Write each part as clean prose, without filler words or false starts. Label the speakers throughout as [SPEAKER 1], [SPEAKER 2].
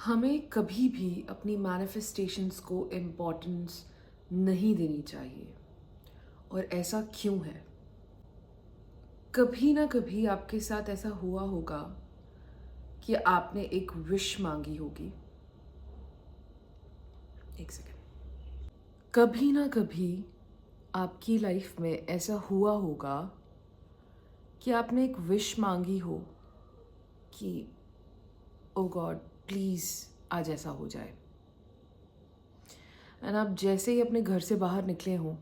[SPEAKER 1] हमें कभी भी अपनी मैनिफेस्टेशंस को इम्पोर्टेंस नहीं देनी चाहिए। और ऐसा क्यों है? कभी ना कभी आपके साथ ऐसा हुआ होगा कि आपने एक विश मांगी होगी। एक सेकेंड। कभी ना कभी आपकी लाइफ में ऐसा हुआ होगा कि आपने एक विश मांगी हो कि ओ गॉड प्लीज़ आज ऐसा हो जाए। एंड आप जैसे ही अपने घर से बाहर निकले हों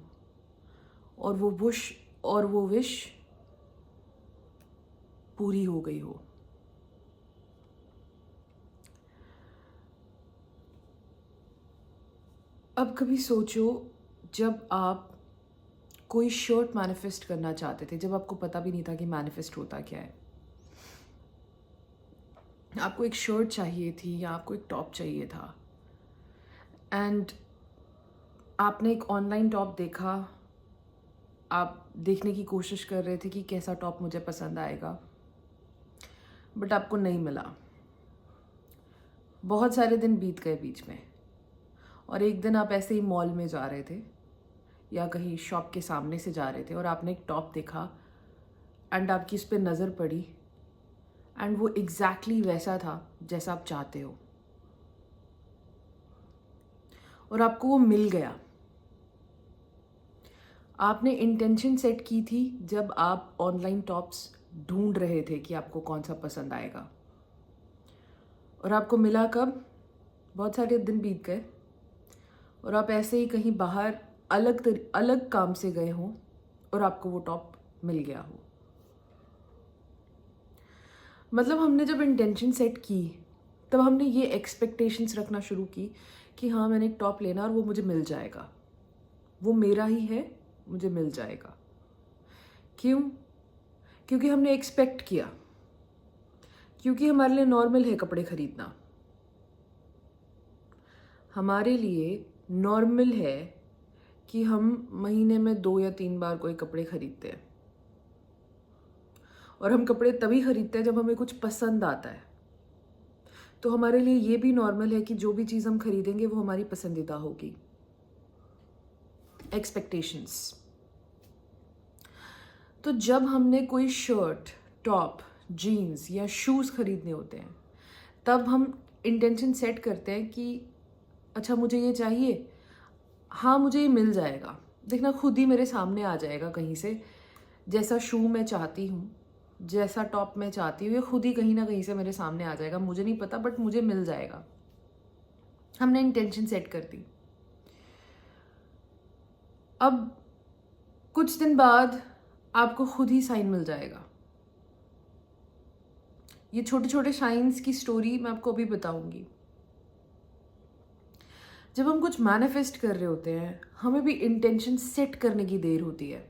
[SPEAKER 1] और वो विश पूरी हो गई हो। अब कभी सोचो, जब आप कोई शर्ट मैनिफेस्ट करना चाहते थे, जब आपको पता भी नहीं था कि मैनिफेस्ट होता क्या है। आपको एक शर्ट चाहिए थी या आपको एक टॉप चाहिए था, एंड आपने एक ऑनलाइन टॉप देखा। आप देखने की कोशिश कर रहे थे कि कैसा टॉप मुझे पसंद आएगा, बट आपको नहीं मिला। बहुत सारे दिन बीत गए बीच में, और एक दिन आप ऐसे ही मॉल में जा रहे थे या कहीं शॉप के सामने से जा रहे थे और आपने एक टॉप देखा एंड आपकी उस पर नज़र पड़ी, एंड वो एग्जैक्टली वैसा था जैसा आप चाहते हो, और आपको वो मिल गया। आपने इंटेंशन सेट की थी जब आप ऑनलाइन टॉप्स ढूंढ रहे थे कि आपको कौन सा पसंद आएगा, और आपको मिला कब? बहुत सारे दिन बीत गए और आप ऐसे ही कहीं बाहर अलग काम से गए हों और आपको वो टॉप मिल गया हो। मतलब हमने जब इंटेंशन सेट की तब हमने ये एक्सपेक्टेशंस रखना शुरू की कि हाँ, मैंने एक टॉप लेना और वो मुझे मिल जाएगा, वो मेरा ही है, मुझे मिल जाएगा। क्यों? क्योंकि हमने एक्सपेक्ट किया, क्योंकि हमारे लिए नॉर्मल है कपड़े खरीदना। हमारे लिए नॉर्मल है कि हम महीने में 2 या 3 बार कोई कपड़े खरीदते हैं, और हम कपड़े तभी खरीदते हैं जब हमें कुछ पसंद आता है। तो हमारे लिए ये भी नॉर्मल है कि जो भी चीज़ हम खरीदेंगे वो हमारी पसंदीदा होगी। एक्सपेक्टेशंस। तो जब हमने कोई शर्ट, टॉप, जीन्स या शूज़ खरीदने होते हैं, तब हम इंटेंशन सेट करते हैं कि अच्छा मुझे ये चाहिए, हाँ मुझे ये मिल जाएगा। देखना खुद ही मेरे सामने आ जाएगा कहीं से, जैसा शू मैं चाहती हूँ, जैसा टॉप मैं चाहती हूँ, ये खुद ही कहीं ना कहीं से मेरे सामने आ जाएगा। मुझे नहीं पता, बट मुझे मिल जाएगा। हमने इंटेंशन सेट कर दी। अब कुछ दिन बाद आपको खुद ही साइन मिल जाएगा। ये छोटे छोटे साइंस की स्टोरी मैं आपको अभी बताऊंगी। जब हम कुछ मैनिफेस्ट कर रहे होते हैं, हमें भी इंटेंशन सेट करने की देर होती है।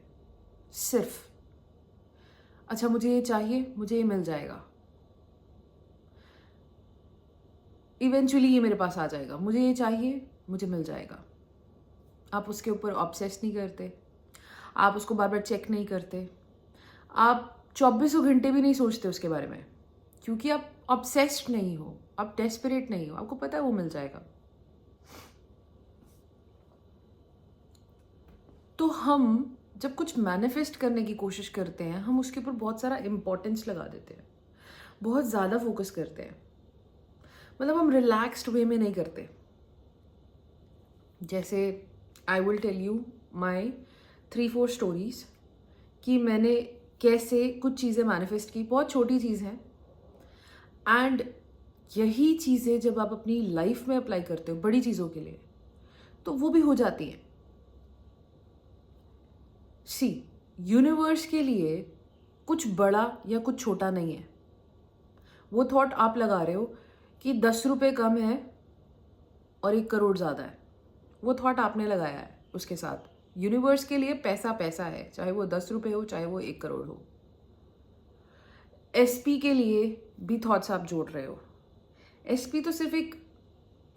[SPEAKER 1] सिर्फ अच्छा मुझे ये चाहिए, मुझे ये मिल जाएगा, इवेंचुअली ये मेरे पास आ जाएगा। मुझे ये चाहिए, मुझे मिल जाएगा। आप उसके ऊपर ऑब्सेस नहीं करते, आप उसको बार बार चेक नहीं करते, आप 24 घंटे भी नहीं सोचते उसके बारे में, क्योंकि आप ऑब्सेस्ड नहीं हो, आप डेस्परेट नहीं हो, आपको पता है वो मिल जाएगा। तो हम जब कुछ मैनिफेस्ट करने की कोशिश करते हैं, हम उसके ऊपर बहुत सारा इम्पोर्टेंस लगा देते हैं, बहुत ज़्यादा फोकस करते हैं। मतलब हम रिलैक्स्ड वे में नहीं करते। जैसे I will tell you my 3-4 stories कि मैंने कैसे कुछ चीज़ें मैनिफेस्ट की। बहुत छोटी चीज़ हैं, एंड यही चीज़ें जब आप अपनी लाइफ में अप्लाई करते हो बड़ी चीज़ों के लिए, तो वो भी हो जाती हैं। सी, यूनिवर्स के लिए कुछ बड़ा या कुछ छोटा नहीं है। वो थॉट आप लगा रहे हो कि 10 रुपये कम है और 1 करोड़ ज़्यादा है, वो थॉट आपने लगाया है उसके साथ। यूनिवर्स के लिए पैसा पैसा है, चाहे वो 10 रुपये हो, चाहे वो 1 करोड़ हो। एसपी के लिए भी थॉट्स आप जोड़ रहे हो। एसपी तो सिर्फ एक,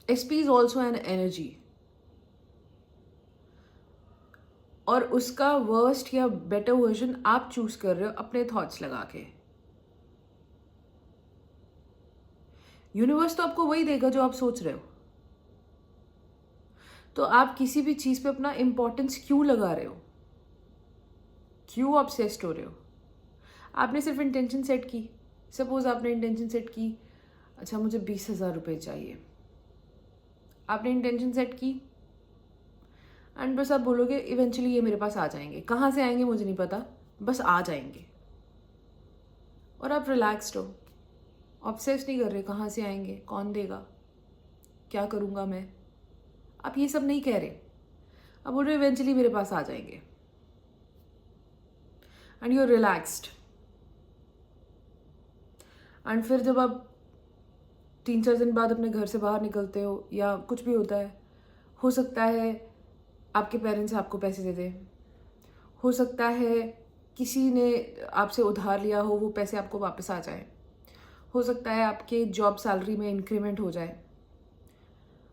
[SPEAKER 1] SP is also an energy, और उसका वर्स्ट या बेटर वर्जन आप चूज कर रहे हो अपने थॉट्स लगा के। यूनिवर्स तो आपको वही देगा जो आप सोच रहे हो। तो आप किसी भी चीज़ पे अपना इम्पोर्टेंस क्यों लगा रहे हो, क्यों ऑब्सेस्ड हो रहे हो? आपने सिर्फ इंटेंशन सेट की। सपोज आपने इंटेंशन सेट की, अच्छा मुझे 20,000 रुपये चाहिए। आपने इंटेंशन सेट की एंड बस आप बोलोगे इवेंचुअली ये मेरे पास आ जाएंगे। कहाँ से आएंगे मुझे नहीं पता, बस आ जाएंगे। और आप रिलैक्स्ड हो, ऑब्सेस नहीं कर रहे कहाँ से आएंगे, कौन देगा, क्या करूँगा मैं। आप ये सब नहीं कह रहे, आप बोल रहे इवेंचुअली मेरे पास आ जाएंगे and you are relaxed. And फिर जब आप 3-4 दिन बाद अपने घर से बाहर निकलते हो या कुछ भी होता है, हो सकता है आपके पेरेंट्स आपको पैसे दे दें, हो सकता है किसी ने आपसे उधार लिया हो वो पैसे आपको वापस आ जाए, हो सकता है आपके जॉब सैलरी में इंक्रीमेंट हो जाए।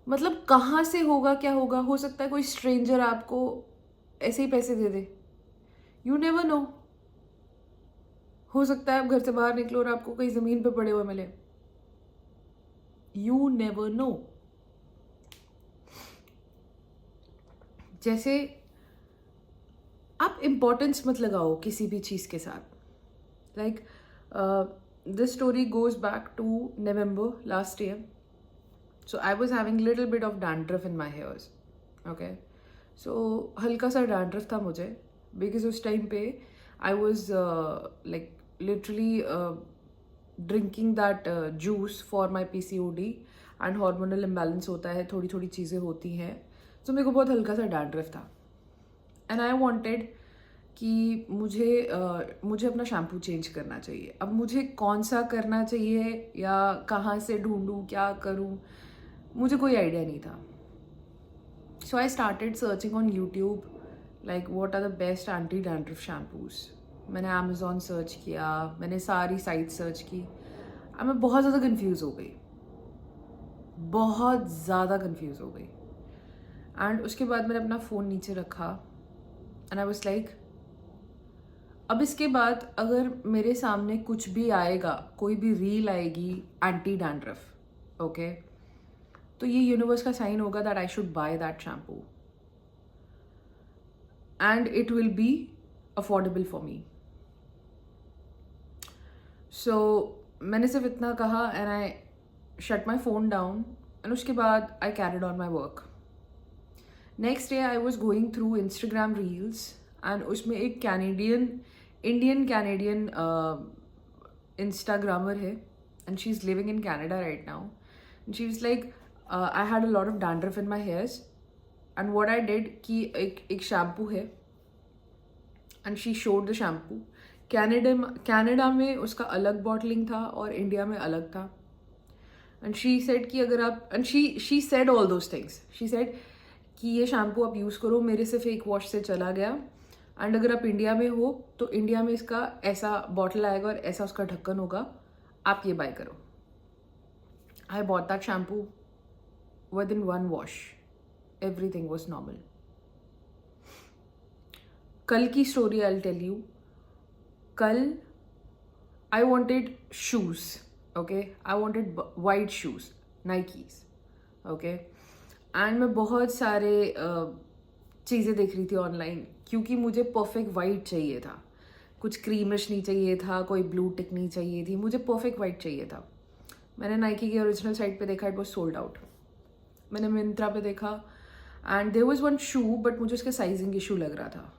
[SPEAKER 1] मतलब कहाँ से होगा क्या होगा, हो सकता है कोई स्ट्रेंजर आपको ऐसे ही पैसे दे दे, यू नेवर नो। हो सकता है आप घर से बाहर निकलो और आपको कहीं ज़मीन पे पड़े हुए मिले, यू नेवर नो। जैसे आप इम्पोर्टेंस मत लगाओ किसी भी चीज़ के साथ। Like this story goes back to November last year. So I was having little bit of dandruff in my hairs. Okay. So हल्का सा dandruff था मुझे, because उस टाइम पे I was like literally drinking that juice for my PCOD and hormonal imbalance होता है, थोड़ी थोड़ी चीज़ें होती हैं। तो मेरे को बहुत हल्का सा dandruff था एंड आई वॉन्टेड कि मुझे अपना शैम्पू चेंज करना चाहिए। अब मुझे कौन सा करना चाहिए या कहाँ से ढूंढूं, क्या करूं, मुझे कोई आइडिया नहीं था। So I started searching on YouTube like what are the best anti dandruff shampoos. मैंने अमेज़ॉन सर्च किया, मैंने सारी साइट सर्च की, और मैं बहुत ज़्यादा कन्फ्यूज़ हो गई, बहुत ज़्यादा कन्फ्यूज़ हो गई। एंड उसके बाद मैंने अपना फ़ोन नीचे रखा एंड आई वाज लाइक अब इसके बाद अगर मेरे सामने कुछ भी आएगा, कोई भी रील आएगी एंटी डैंड्रफ, ओके, तो ये यूनिवर्स का साइन होगा that I should buy that shampoo and it will be affordable for me. So मैंने सिर्फ इतना कहा and I shut my phone down and उसके बाद I carried on my work. Next day I was going through Instagram reels and उसमें एक Indian Canadian Instagrammer है and she is living in Canada right now and she is like I had a lot of dandruff in my hairs and what I did कि एक shampoo है and she showed the shampoo. Canada में उसका अलग bottling था और India में अलग था। एंड शी सेड कि अगर आप and she said all those things, she said कि ये शैम्पू आप यूज़ करो, मेरे सिर्फ एक वॉश से चला गया एंड अगर आप इंडिया में हो तो इंडिया में इसका ऐसा बॉटल आएगा और ऐसा उसका ढक्कन होगा, आप ये बाय करो। I bought that shampoo within 1 wash, everything was normal. कल की story I will tell you. कल I wanted shoes, okay, I wanted white shoes, Nikes, okay, and मैं बहुत सारे चीज़ें देख रही थी ऑनलाइन क्योंकि मुझे परफेक्ट वाइट चाहिए था। कुछ क्रीमिश नहीं चाहिए था, कोई ब्लू टिक नहीं चाहिए थी, मुझे परफेक्ट वाइट चाहिए था। मैंने नाइकी की ओरिजिनल साइट पे देखा, इट वॉज सोल्ड आउट। मैंने मिंत्रा पे देखा and there was one shoe but मुझे उसका साइजिंग इशू लग रहा था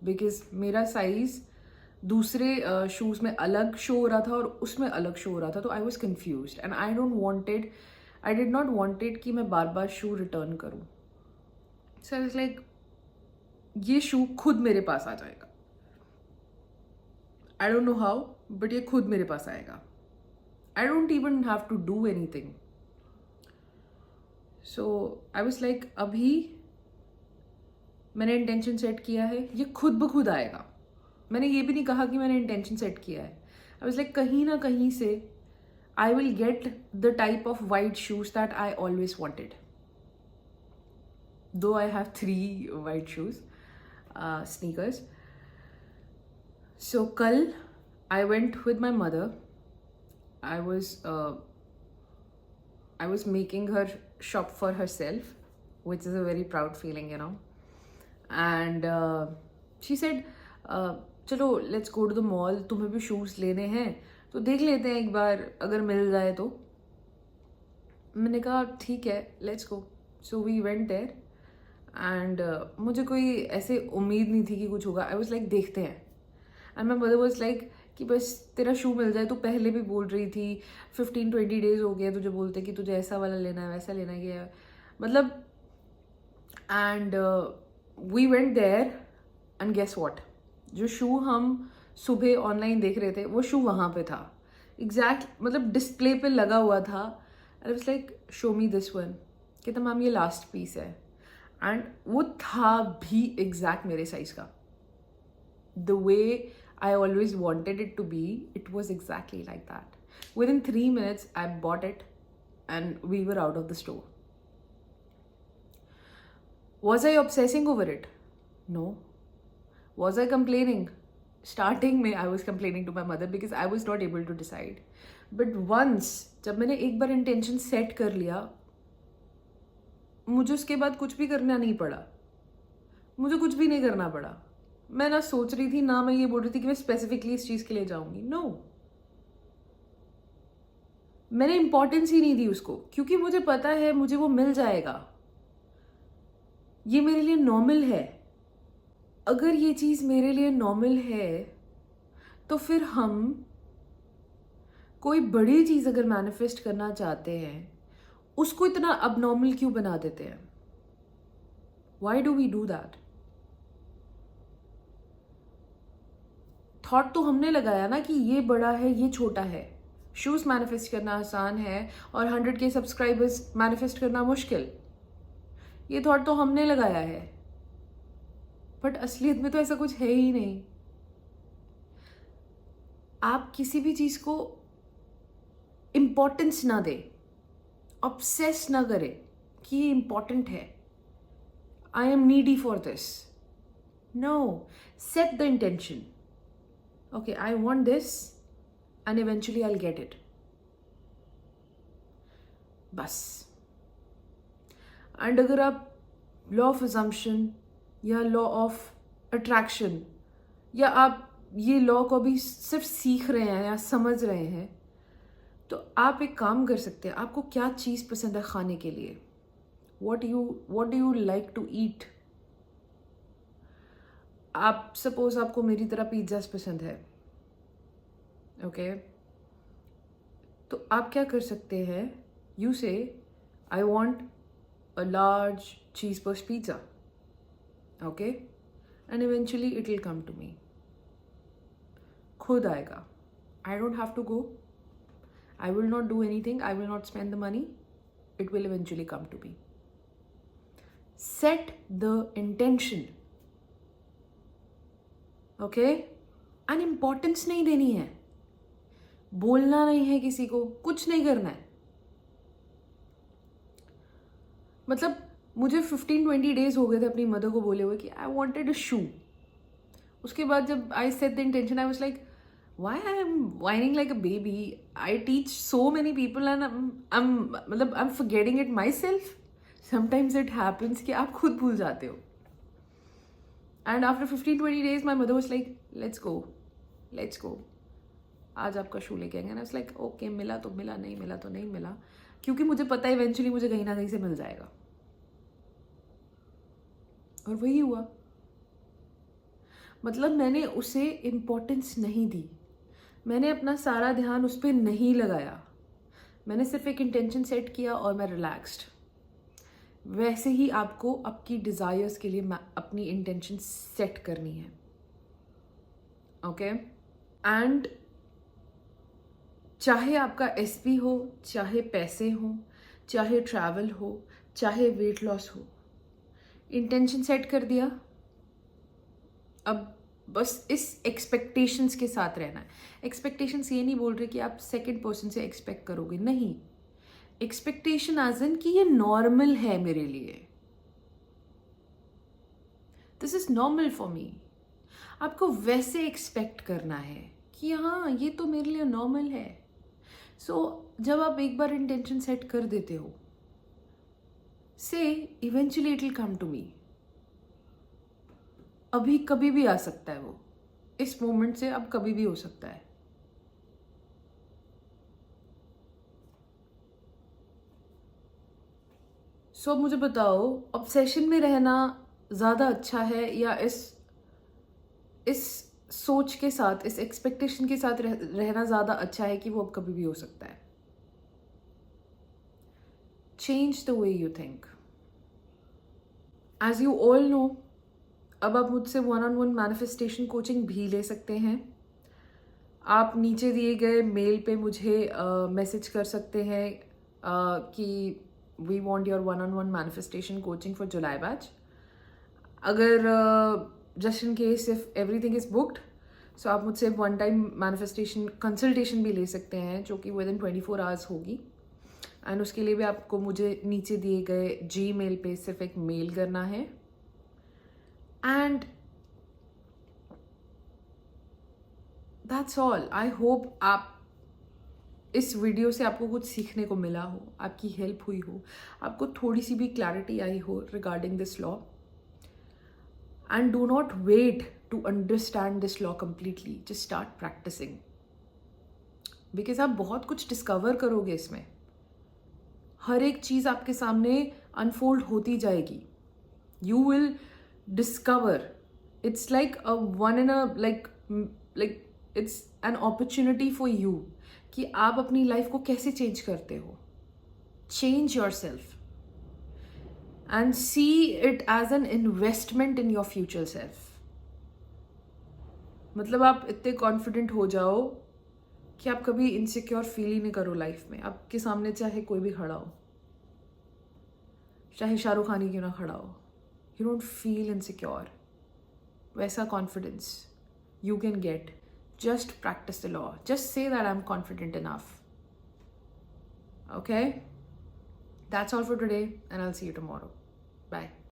[SPEAKER 1] बिकॉज मेरा साइज़ दूसरे शूज़ में अलग शो हो रहा था और उसमें अलग शो हो रहा था। तो I was confuse and I did not wanted कि मैं बार बार शू रिटर्न करूँ। सो आई वाज लाइक ये शू खुद मेरे पास आ जाएगा, I don't know how but ये खुद मेरे पास आएगा। I don't even have to do anything. So I was like अभी मैंने इंटेंशन सेट किया है, ये खुद ब खुद आएगा। मैंने ये भी नहीं कहा कि मैंने इंटेंशन सेट किया है। आई वाज लाइक कहीं ना कहीं से I will get the type of white shoes that I always wanted, though I have 3 white shoes sneakers. So कल I went with my mother. I was I was making her shop for herself, which is a very proud feeling, you know. And she said, चलो let's go to the mall, तुम्हें भी shoes लेने हैं तो देख लेते हैं एक बार, अगर मिल जाए तो. मैंने कहा ठीक है, let's go. So we went there and मुझे कोई ऐसे उम्मीद नहीं थी कि कुछ होगा. आई वॉज लाइक देखते हैं. And my mother was like कि बस तेरा शू मिल जाए. तो पहले भी बोल रही थी 15-20 डेज हो गए तुझे बोलते कि तुझे ऐसा वाला लेना है वैसा लेना है, ये मतलब. And we went there and guess what, जो शू हम सुबह ऑनलाइन देख रहे थे वो शू वहाँ पे था एग्जैक्ट, मतलब डिस्प्ले पे लगा हुआ था. I was like show me this one. कहता मैम ये लास्ट पीस है. एंड वो था भी एग्जैक्ट मेरे साइज का. The way I always wanted it to be, it was exactly like that. Within 3 minutes I bought it and we were out of the store. Was I obsessing over it? No. Was I complaining? Starting में I was complaining to my mother because I was not able to decide. But once जब मैंने एक बार intention set कर लिया, मुझे उसके बाद कुछ भी करना नहीं पड़ा. मुझे कुछ भी नहीं करना पड़ा. मैं ना सोच रही थी, ना मैं ये बोल रही थी कि मैं स्पेसिफिकली इस चीज़ के लिए जाऊंगी. नो, मैंने इंपॉर्टेंस ही नहीं दी उसको, क्योंकि मुझे पता है मुझे वो मिल जाएगा. ये मेरे लिए नॉर्मल है. अगर ये चीज़ मेरे लिए नॉर्मल है तो फिर हम कोई बड़ी चीज़ अगर मैनिफेस्ट करना चाहते हैं उसको इतना अबनॉर्मल क्यों बना देते हैं? Why do we do that? Thought तो हमने लगाया ना कि ये बड़ा है ये छोटा है. शूज़ मैनिफेस्ट करना आसान है और 100K सब्सक्राइबर्स मैनिफेस्ट करना मुश्किल. ये थॉट तो हमने लगाया है, बट असलियत में तो ऐसा कुछ है ही नहीं. आप किसी भी चीज़ को इम्पोर्टेंस ना दे, ऑब्सेस ना करे कि ये इम्पॉर्टेंट है, I am needy for this. No, set the intention. Okay, I want this and eventually I will get it. बस. एंड अगर आप लॉ ऑफ अजम्पशन या लॉ ऑफ अट्रैक्शन या आप ये लॉ को भी सिर्फ सीख रहे हैं या समझ रहे हैं, तो आप एक काम कर सकते हैं. आपको क्या चीज़ पसंद है खाने के लिए? what do you like to eat? आप सपोज आपको मेरी तरह पिज्ज़ास पसंद है, ओके, तो आप क्या कर सकते हैं? यू से I want a large cheese burst pizza. Okay, and eventually it will come to me. खुद आएगा. I don't have to go. I will not do anything. I will not spend the money. It will eventually come to me. Set the intention. Okay? And importance नहीं देनी है. बोलना नहीं है किसी को, कुछ नहीं करना है. मतलब मुझे 15-20 डेज हो गए थे अपनी मदर को बोले हुए कि आई वॉन्टेड अ शू. उसके बाद जब I set the intention, I was like why I am whining like a baby. I teach so many people and I am forgetting it myself. Sometimes it happens कि आप खुद भूल जाते हो. And after 15-20 days my mother was like let's go, आज आपका शू लेके आएंगे. आई वाज लाइक ओके, मिला तो मिला, नहीं मिला तो नहीं मिला, क्योंकि मुझे पता है इवेंचुअली मुझे कहीं ना कहीं से मिल जाएगा. और वही हुआ. मतलब मैंने उसे इम्पोर्टेंस नहीं दी, मैंने अपना सारा ध्यान उस पर नहीं लगाया. मैंने सिर्फ एक इंटेंशन सेट किया और मैं रिलैक्स्ड. वैसे ही आपको आपकी डिज़ायर्स के लिए अपनी इंटेंशन सेट करनी है. ओके? एंड चाहे आपका एसपी हो, चाहे पैसे हो, चाहे ट्रैवल हो, चाहे वेट लॉस हो, इंटेंशन सेट कर दिया. अब बस इस एक्सपेक्टेशंस के साथ रहना है. एक्सपेक्टेशंस ये नहीं बोल रहे कि आप सेकंड पर्सन से एक्सपेक्ट करोगे, नहीं. एक्सपेक्टेशन एज इन कि ये नॉर्मल है मेरे लिए, this is normal for me. आपको वैसे एक्सपेक्ट करना है कि हाँ ये तो मेरे लिए नॉर्मल है. सो जब आप एक बार इंटेंशन सेट कर देते हो, से eventually it will come to me. अभी कभी भी आ सकता है वो, इस मोमेंट से अब कभी भी हो सकता है। सो मुझे बताओ, ऑब्सेशन में रहना ज़्यादा अच्छा है या इस सोच के साथ, इस एक्सपेक्टेशन के साथ रहना ज़्यादा अच्छा है कि वो अब कभी भी हो सकता है? Change the way you think. As you all know, अब आप मुझसे 1-on-1 मैनिफेस्टेशन कोचिंग भी ले सकते हैं। आप नीचे दिए गए मेल पे मुझे मैसेज कर सकते हैं कि we want your 1-on-1 manifestation coaching for July batch. अगर just in case if everything is booked, so आप मुझसे 1 टाइम मैनिफेस्टेशन कंसल्टेशन भी ले सकते हैं, जो कि विद इन 24 आवर्स होगी। एंड उसके लिए भी आपको मुझे नीचे दिए गए जीमेल पे सिर्फ एक मेल करना है। And that's all. I hope आप इस वीडियो से आपको कुछ सीखने को मिला हो, आपकी हेल्प हुई हो, आपको थोड़ी सी भी क्लैरिटी आई हो regarding this law. And do not wait to understand this law completely, just start practicing, because आप बहुत कुछ डिस्कवर करोगे इसमें। हर एक चीज़ आपके सामने अनफोल्ड होती जाएगी। You will discover, it's like a one in a like it's an opportunity for you कि आप अपनी लाइफ को कैसे चेंज करते हो। Change yourself and see it as an investment in your future self. मतलब आप इतने कॉन्फिडेंट हो जाओ कि आप कभी इनसिक्योर फील ही नहीं करो लाइफ में। आपके सामने चाहे कोई भी खड़ा हो, चाहे शाहरुख खान ही क्यों ना खड़ा हो, यू डोंट फील इनसिक्योर। वैसा confidence you can get. Just practice the law. Just say that I'm confident enough. Okay? That's all for today, and I'll see you tomorrow. Bye.